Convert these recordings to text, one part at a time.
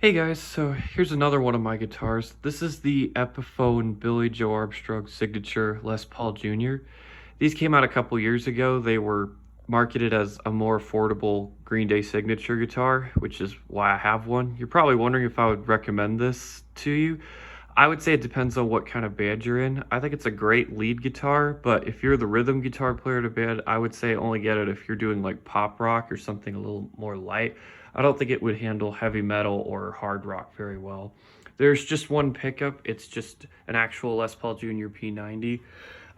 Hey guys, so here's another one of my guitars. This is the Epiphone Billie Joe Armstrong Signature Les Paul Jr. These came out a couple years ago. They were marketed as a more affordable Green Day signature guitar, which is why I have one. You're probably wondering if I would recommend this to you. I would say it depends on what kind of band you're in. I think it's a great lead guitar, but if you're the rhythm guitar player in a band, I would say only get it if you're doing like pop rock or something a little more light. I don't think it would handle heavy metal or hard rock very well. There's just one pickup. It's just an actual Les Paul Jr. P90.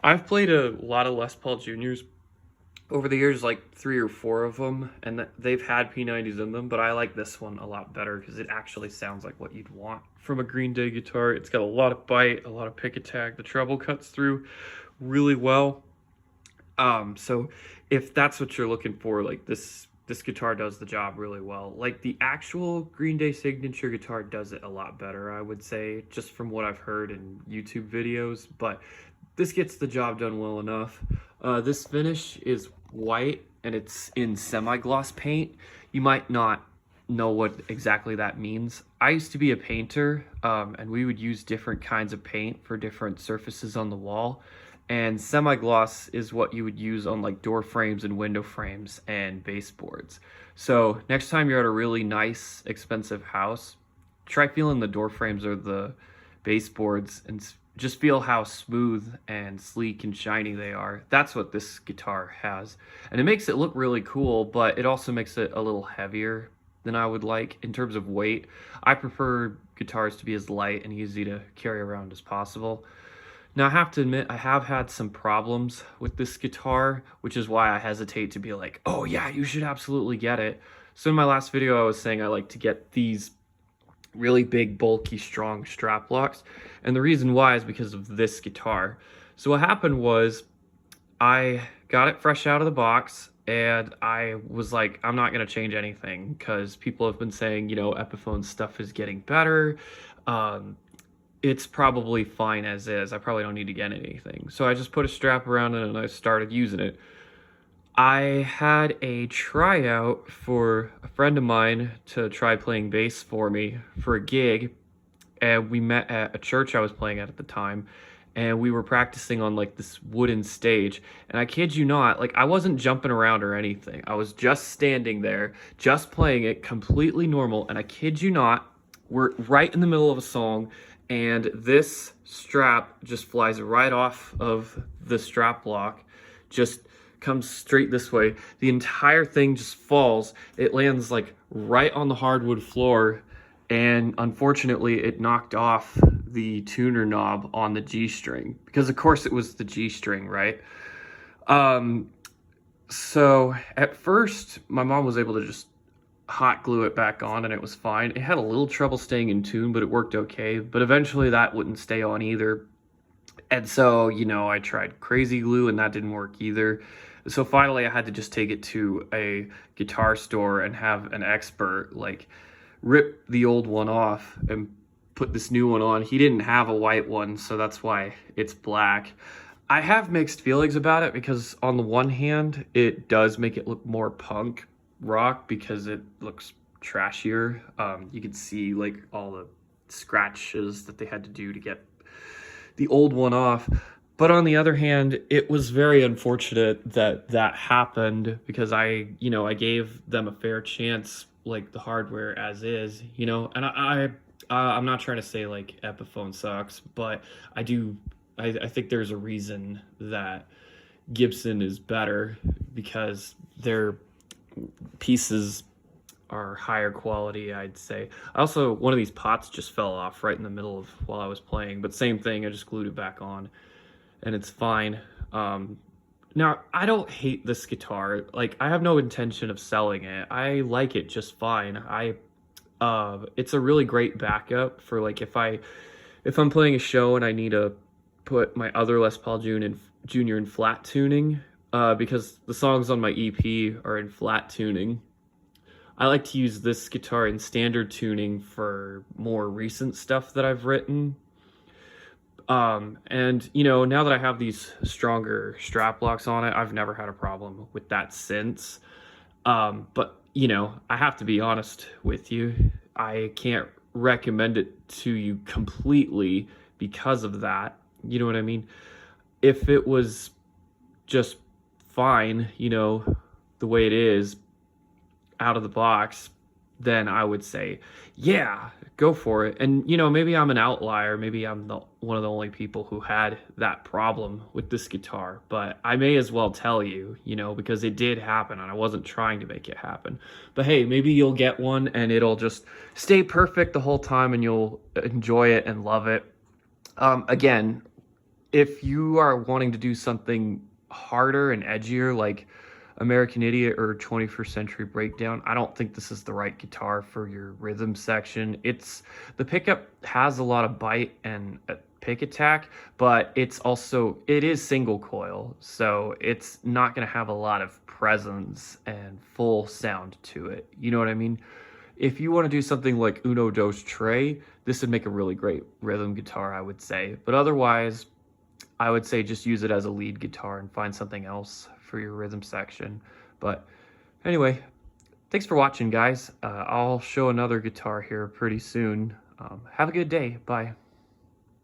I've played a lot of Les Paul Jr.'s over the years, like 3 or 4 of them, and they've had P90s in them, but I like this one a lot better because it actually sounds like what you'd want from a Green Day guitar. It's got a lot of bite, a lot of pick attack. The treble cuts through really well. So if that's what you're looking for, like this guitar does the job really well. Like the actual Green Day signature guitar does it a lot better, I would say, just from what I've heard in YouTube videos, but this gets the job done well enough. This finish is white and it's in semi-gloss paint. You might not know what exactly that means. I used to be a painter, and we would use different kinds of paint for different surfaces on the wall. And semi-gloss is what you would use on like door frames and window frames and baseboards. So next time you're at a really nice, expensive house, try feeling the door frames or the baseboards and just feel how smooth and sleek and shiny they are. That's what this guitar has. And it makes it look really cool, but it also makes it a little heavier than I would like in terms of weight. I prefer guitars to be as light and easy to carry around as possible. Now, I have to admit, I have had some problems with this guitar, which is why I hesitate to be like, oh yeah, you should absolutely get it. So in my last video, I was saying I like to get these really big, bulky, strong strap locks. And the reason why is because of this guitar. So what happened was I got it fresh out of the box and I was like, I'm not going to change anything because people have been saying, you know, Epiphone stuff is getting better. It's probably fine as is. I probably don't need to get anything. So I just put a strap around it and I started using it. I had a tryout for a friend of mine to try playing bass for me for a gig, and we met at a church I was playing at the time, and we were practicing on like this wooden stage, and I kid you not, like I wasn't jumping around or anything. I was just standing there, just playing it completely normal, and I kid you not, we're right in the middle of a song, and this strap just flies right off of the strap lock, just comes straight this way. The entire thing just falls. It lands like right on the hardwood floor, and unfortunately it knocked off the tuner knob on the G string because of course it was the G string, right? So at first my mom was able to just hot glue it back on and it was fine. It had a little trouble staying in tune, but it worked okay. But eventually that wouldn't stay on either. And so, you know, I tried crazy glue and that didn't work either. So finally I had to just take it to a guitar store and have an expert like rip the old one off and put this new one on. He didn't have a white one, so that's why it's black. I have mixed feelings about it because on the one hand, it does make it look more punk rock because it looks trashier. You can see like all the scratches that they had to do to get the old one off. But on the other hand, it was very unfortunate that that happened because I gave them a fair chance, like the hardware as is, you know, and I'm not trying to say like Epiphone sucks, but I think there's a reason that Gibson is better because their pieces are higher quality, I'd say. Also, one of these pots just fell off right in the middle of while I was playing, but same thing, I just glued it back on and it's fine. Now, I don't hate this guitar. Like, I have no intention of selling it. I like it just fine. It's a really great backup for like if I'm playing a show and I need to put my other Les Paul Jr. in flat tuning, because the songs on my EP are in flat tuning. I like to use this guitar in standard tuning for more recent stuff that I've written. And you know, now that I have these stronger strap locks on it, I've never had a problem with that since. But you know, I have to be honest with you. I can't recommend it to you completely because of that. You know what I mean? If it was just fine, you know, the way it is out of the box, then I would say, yeah, go for it. And, you know, maybe I'm an outlier. Maybe I'm one of the only people who had that problem with this guitar. But I may as well tell you, you know, because it did happen and I wasn't trying to make it happen. But hey, maybe you'll get one and it'll just stay perfect the whole time and you'll enjoy it and love it. Again, if you are wanting to do something harder and edgier, like American Idiot or 21st Century Breakdown, I don't think this is the right guitar for your rhythm section. The pickup has a lot of bite and pick attack, but it is single coil, so it's not going to have a lot of presence and full sound to it. You know what I mean? If you want to do something like Uno Dos Tre, this would make a really great rhythm guitar, I would say. But otherwise, I would say just use it as a lead guitar and find something else for your rhythm section. But anyway, thanks for watching, guys. I'll show another guitar here pretty soon. Have a good day. Bye.